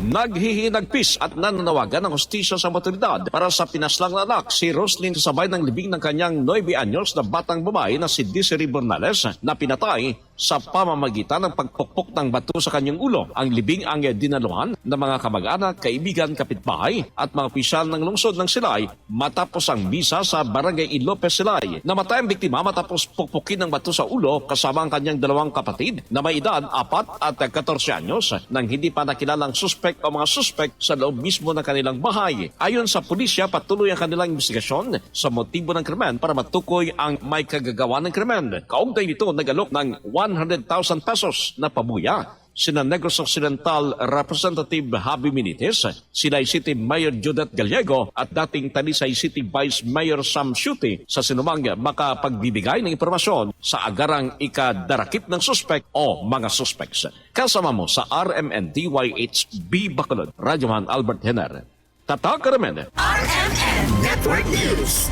Naghihinagpis at nananawagan ng hustisya sa otoridad para sa pinaslang na anak si Roslyn kasabay ng libing ng kanyang 9 anyos na batang babae na si Desiree Bernales na pinatay sa pamamagitan ng pagpukpok ng bato sa kanyang ulo. Ang libing ang dinaluhan ng mga kamag-anak, kaibigan, kapitbahay at mga opisyal ng lungsod ng Silay matapos ang misa sa Barangay Ilopez, Silay. Namatay ang biktima matapos pukpukin ng bato sa ulo kasama ang kanyang dalawang kapatid na may edad 4 at 14 anyos nang hindi pa nakilalang suspect o mga suspect sa loob mismo ng kanilang bahay. Ayon sa pulisya, patuloy ang kanilang investigasyon sa motibo ng krimen para matukoy ang may kagagawa ng krimen. Kaugnay nito, nagalok ng 100,000 pesos na pabuya sina Negros Occidental Representative Javi Benitez, Silay City Mayor Judith Gallego at dating Talisay City Vice Mayor Sam Shuti sa sinumang makapagbibigay ng impormasyon sa agarang ikadarakip ng suspect o mga suspects. Kasama mo sa RMN DYHB Bacolod, Radyohan Albert Hener. Tatak Karamen. RMN Network News.